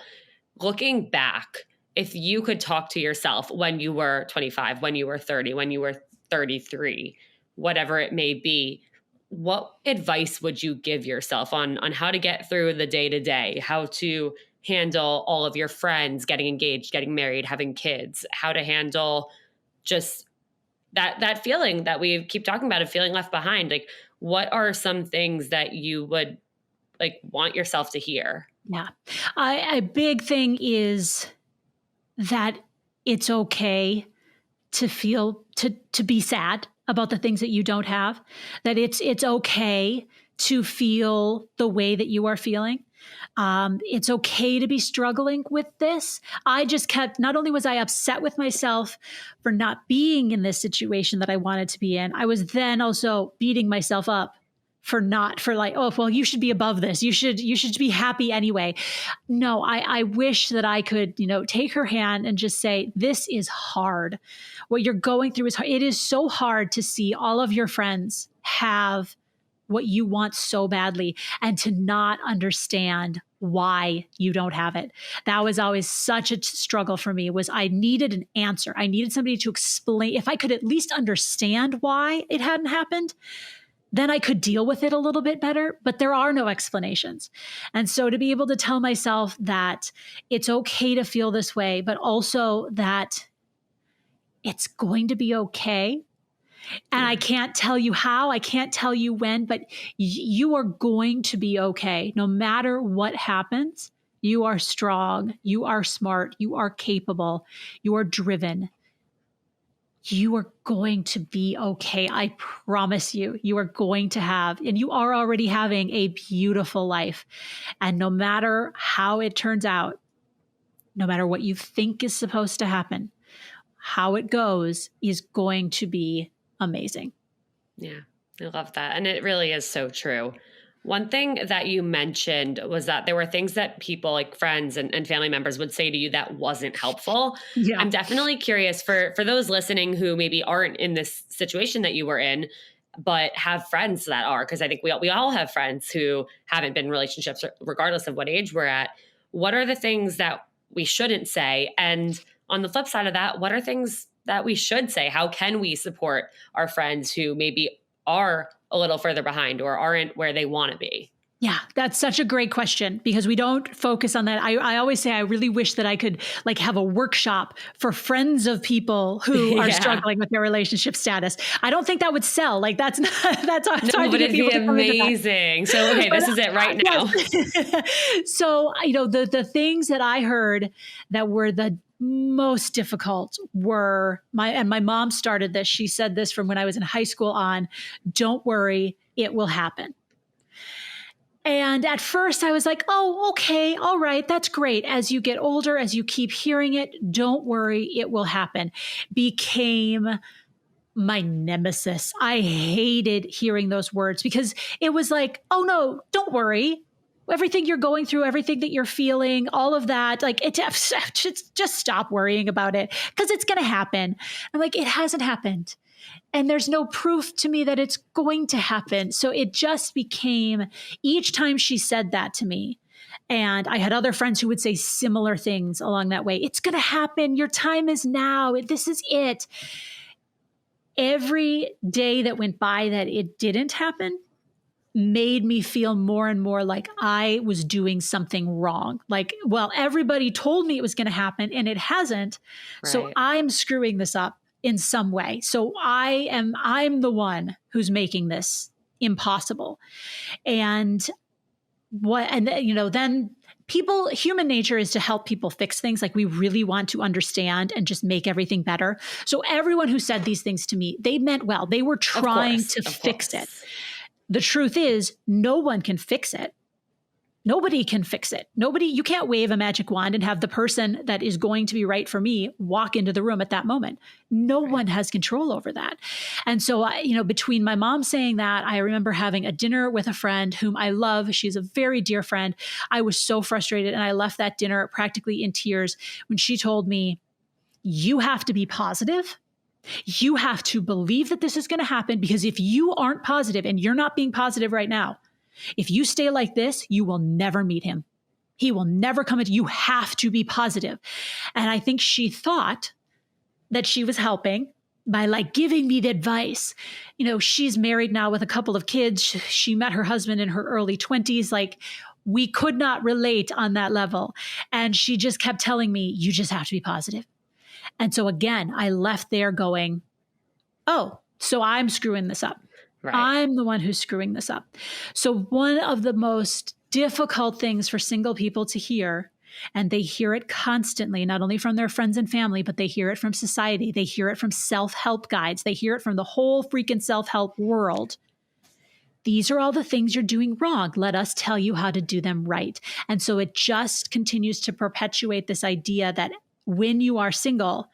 S1: looking back, if you could talk to yourself when you were 25, when you were 30, when you were 33, whatever it may be, what advice would you give yourself on how to get through the day-to-day, how to handle all of your friends getting engaged, getting married, having kids, how to handle just that feeling that we keep talking about of feeling left behind? What are some things that you would want yourself to hear?
S2: Yeah. A big thing is that it's okay to feel, to be sad about the things that you don't have, that it's okay to feel the way that you are feeling. It's okay to be struggling with this. I just not only was I upset with myself for not being in this situation that I wanted to be in, I was then also beating myself up for oh, well, you should be above this. You should be happy anyway. No, I wish that I could, take her hand and just say, this is hard. What you're going through is hard. It is so hard to see all of your friends have what you want so badly and to not understand why you don't have it. That was always such a struggle for me. I needed an answer. I needed somebody to explain. If I could at least understand why it hadn't happened, then I could deal with it a little bit better, but there are no explanations. And so to be able to tell myself that it's okay to feel this way, but also that it's going to be okay. And I can't tell you how, I can't tell you when, but you are going to be okay. No matter what happens, you are strong, you are smart, you are capable, you are driven. You are going to be okay. I promise you, you are going to have, and you are already having a beautiful life. And no matter how it turns out, no matter what you think is supposed to happen, how it goes is going to be amazing.
S1: Yeah, I love that. And it really is so true. One thing that you mentioned was that there were things that people like friends and family members would say to you that wasn't helpful.
S2: Yeah.
S1: I'm definitely curious for those listening who maybe aren't in this situation that you were in, but have friends that are, because I think we all have friends who haven't been in relationships regardless of what age we're at. What are the things that we shouldn't say? And on the flip side of that, what are things that we should say? How can we support our friends who maybe are a little further behind or aren't where they want to be?
S2: Yeah, that's such a great question because we don't focus on that. I always say I really wish that I could like have a workshop for friends of people who are struggling with their relationship status. I don't think that would sell. Like that's not, that's hard
S1: no,
S2: to
S1: but
S2: get
S1: it'd be amazing. So, okay, this is it right now.
S2: Yes. So, the things that I heard that were the most difficult were my mom started this. She said this from when I was in high school on, don't worry, it will happen. And at first I was like, oh, okay, all right, that's great. As you get older, as you keep hearing it, don't worry, it will happen, became my nemesis. I hated hearing those words because it was like, oh no, don't worry. Everything you're going through, everything that you're feeling, all of that, like just stop worrying about it because it's going to happen. I'm like, it hasn't happened. And there's no proof to me that it's going to happen. So it just became each time she said that to me. And I had other friends who would say similar things along that way. It's going to happen. Your time is now. This is it. Every day that went by that it didn't happen made me feel more and more like I was doing something wrong. Like, well, everybody told me it was going to happen and it hasn't. Right. So I'm screwing this up in some way. So I'm the one who's making this impossible. And then human nature is to help people fix things. Like we really want to understand and just make everything better. So everyone who said these things to me, they meant well. They were trying to fix it. The truth is, no one can fix it. Nobody can fix it. You can't wave a magic wand and have the person that is going to be right for me walk into the room at that moment. No one has control over that. And so, between my mom saying that, I remember having a dinner with a friend whom I love. She's a very dear friend. I was so frustrated and I left that dinner practically in tears when she told me, you have to be positive. You have to believe that this is going to happen because if you aren't positive and you're not being positive right now, if you stay like this, you will never meet him. He will never come into you. Have to be positive. And I think she thought that she was helping by like giving me the advice. She's married now with a couple of kids. She met her husband in her early 20s. Like we could not relate on that level. And she just kept telling me, you just have to be positive. And so again, I left there going, oh, so I'm screwing this up. Right. I'm the one who's screwing this up. So one of the most difficult things for single people to hear, and they hear it constantly, not only from their friends and family, but they hear it from society. They hear it from self-help guides. They hear it from the whole freaking self-help world. These are all the things you're doing wrong. Let us tell you how to do them right. And so it just continues to perpetuate this idea that when you are single,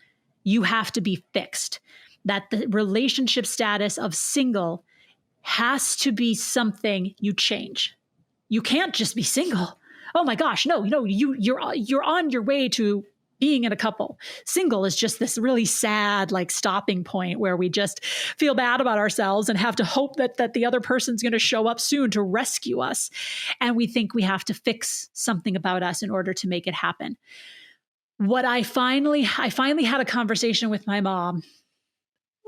S2: you have to be fixed, that the relationship status of single has to be something you change. You can't just be single. Oh my gosh, no, you're on your way to being in a couple. Single is just this really sad like stopping point where we just feel bad about ourselves and have to hope that the other person's going to show up soon to rescue us. And we think we have to fix something about us in order to make it happen. What I finally had a conversation with my mom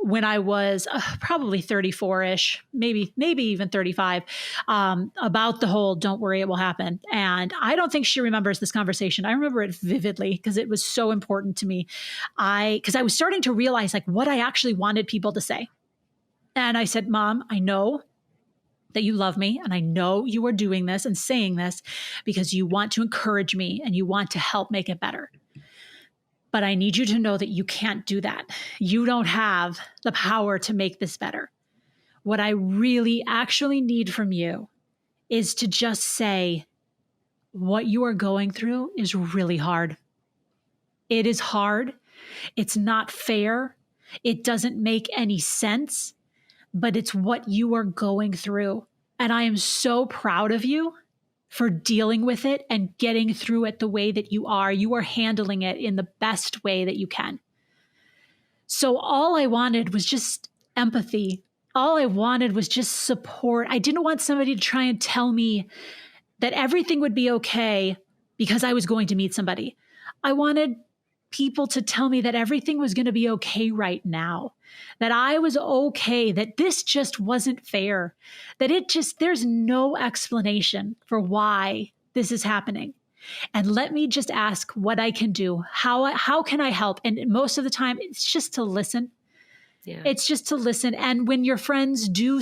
S2: when I was probably 34-ish, maybe even 35, about the whole "don't worry, it will happen." And I don't think she remembers this conversation. I remember it vividly because it was so important to me. Because I was starting to realize like what I actually wanted people to say. And I said, "Mom, I know that you love me, and I know you are doing this and saying this because you want to encourage me and you want to help make it better. But I need you to know that you can't do that. You don't have the power to make this better. What I really actually need from you is to just say what you are going through is really hard. It is hard. It's not fair. It doesn't make any sense, but it's what you are going through. And I am so proud of you for dealing with it and getting through it the way that you are. You are handling it in the best way that you can." So all I wanted was just empathy. All I wanted was just support. I didn't want somebody to try and tell me that everything would be okay because I was going to meet somebody. I wanted people to tell me that everything was going to be okay right now, that I was okay, that this just wasn't fair, that there's no explanation for why this is happening. And let me just ask what I can do. How can I help? And most of the time, it's just to listen.
S1: Yeah.
S2: It's just to listen. And when your friends do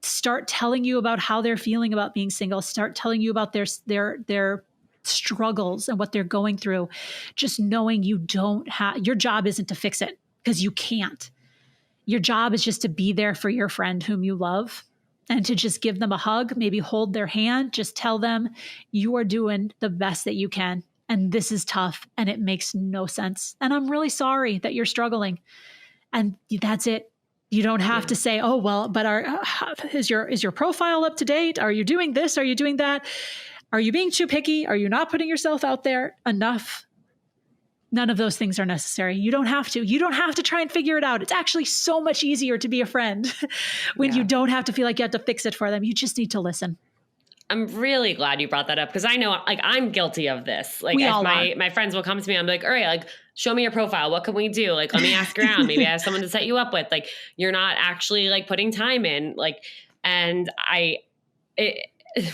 S2: start telling you about how they're feeling about being single, start telling you about their struggles and what they're going through, just knowing your job isn't to fix it because you can't. Your job is just to be there for your friend whom you love and to just give them a hug, maybe hold their hand, just tell them you are doing the best that you can. And this is tough and it makes no sense. And I'm really sorry that you're struggling. And that's it. You don't have to say, "Oh, well, but is your profile up to date? Are you doing this? Are you doing that? Are you being too picky? Are you not putting yourself out there enough?" None of those things are necessary. You don't have to. You don't have to try and figure it out. It's actually so much easier to be a friend when you don't have to feel like you have to fix it for them. You just need to listen.
S1: I'm really glad you brought that up because I know like I'm guilty of this. Like
S2: We
S1: if
S2: all
S1: my friends will come to me, I'm like, "All right, like show me your profile. What can we do? Like let me ask around. Maybe I have someone to set you up with. Like you're not actually like putting time in." Like, and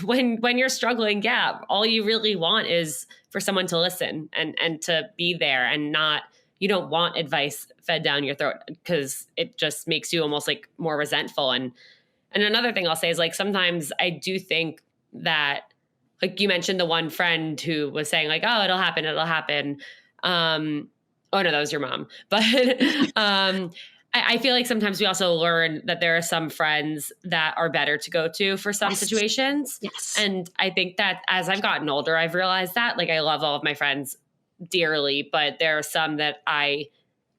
S1: when you're struggling, all you really want is for someone to listen and to be there and not, you don't want advice fed down your throat because it just makes you almost like more resentful. And another thing I'll say is like, sometimes I do think that like you mentioned the one friend who was saying like, "Oh, it'll happen. It'll happen." Oh no, that was your mom. But, I feel like sometimes we also learn that there are some friends that are better to go to for some situations.
S2: Yes.
S1: And I think that as I've gotten older, I've realized that like I love all of my friends dearly, but there are some that I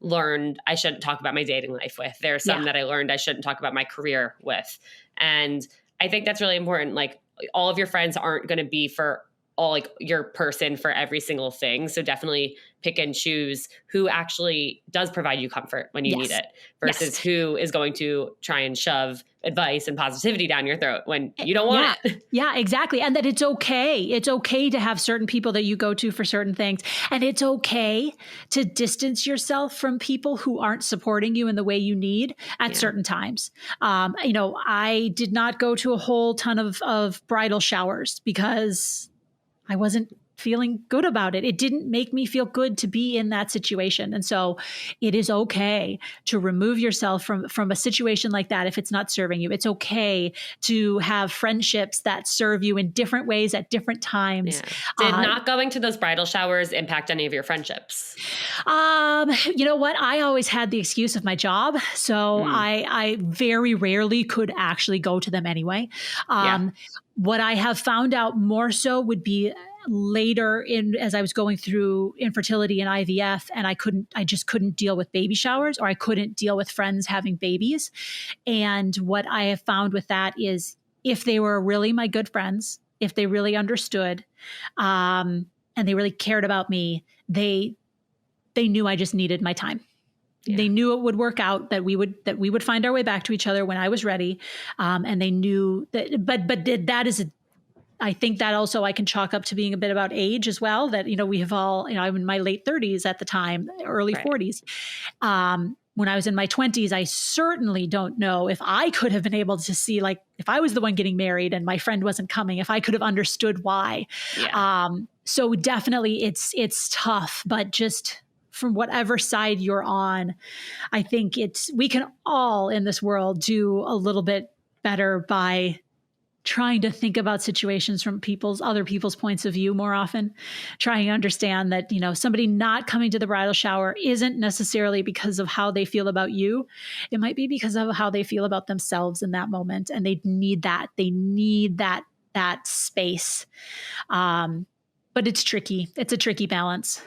S1: learned I shouldn't talk about my dating life with. There are some that I learned I shouldn't talk about my career with. And I think that's really important. Like all of your friends aren't going to be for all like your person for every single thing. So definitely pick and choose who actually does provide you comfort when you need it versus who is going to try and shove advice and positivity down your throat when you don't want it.
S2: Yeah, exactly. And that it's okay. It's okay to have certain people that you go to for certain things. And it's okay to distance yourself from people who aren't supporting you in the way you need at certain times. I did not go to a whole ton of bridal showers because I wasn't feeling good about it. It didn't make me feel good to be in that situation. And so it is okay to remove yourself from a situation like that if it's not serving you. It's okay to have friendships that serve you in different ways at different times.
S1: Yeah. Did not going to those bridal showers impact any of your friendships?
S2: You know what? I always had the excuse of my job. So I very rarely could actually go to them anyway. What I have found out more so would be later as I was going through infertility and IVF, and I just couldn't deal with baby showers, or I couldn't deal with friends having babies. And what I have found with that is if they were really my good friends, if they really understood, and they really cared about me, they knew I just needed my time. Yeah. They knew it would work out, that we would find our way back to each other when I was ready. And they knew that, but that is I think that also I can chalk up to being a bit about age as well, that, we have all, I'm in my late 30s at the time, early 40s. when I was in my 20s, I certainly don't know if I could have been able to see, like, if I was the one getting married and my friend wasn't coming, if I could have understood why. Yeah. So definitely it's tough, but just from whatever side you're on, I think we can all in this world do a little bit better by trying to think about situations from other people's points of view more often, trying to understand that, somebody not coming to the bridal shower isn't necessarily because of how they feel about you. It might be because of how they feel about themselves in that moment. And they need that. They need that space. But it's tricky. It's a tricky balance.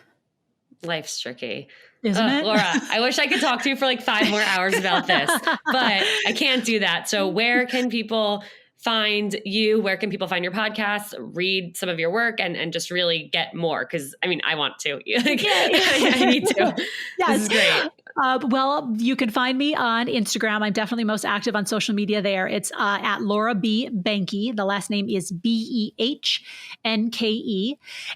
S1: Life's tricky.
S2: Isn't it?
S1: Laura, I wish I could talk to you for like 5 more hours about this, but I can't do that. So where can people find you? Where can people find your podcasts, read some of your work, and just really get more? Because I want to. I need to. Yes. This is great.
S2: Well, you can find me on Instagram. I'm definitely most active on social media there. It's at Laura B. Behnke. The last name is Behnke.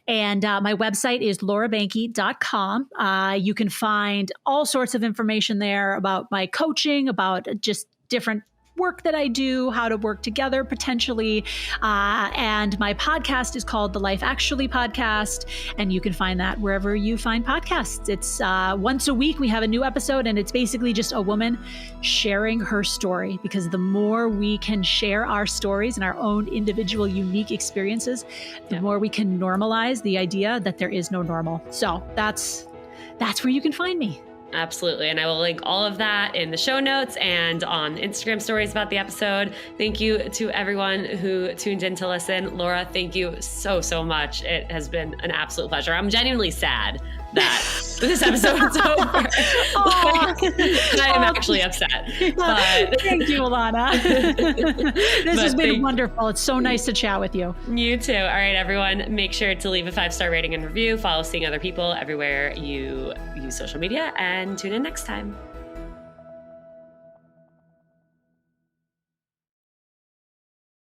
S2: And my website is laurabehnke.com. You can find all sorts of information there about my coaching, about just different work that I do, how to work together potentially. And my podcast is called the Life Actually Podcast. And you can find that wherever you find podcasts. It's once a week we have a new episode, and it's basically just a woman sharing her story, because the more we can share our stories and our own individual unique experiences, the more we can normalize the idea that there is no normal. So that's where you can find me.
S1: Absolutely. And I will link all of that in the show notes and on Instagram stories about the episode. Thank you to everyone who tuned in to listen. Laura, thank you so, so much. It has been an absolute pleasure. I'm genuinely sad that this episode's over. I'm actually upset. But
S2: thank you, Alana. This has been wonderful. It's so nice to chat with you.
S1: You too. All right, everyone, make sure to leave a 5-star rating and review. Follow Seeing Other People everywhere you use social media, and tune in next time.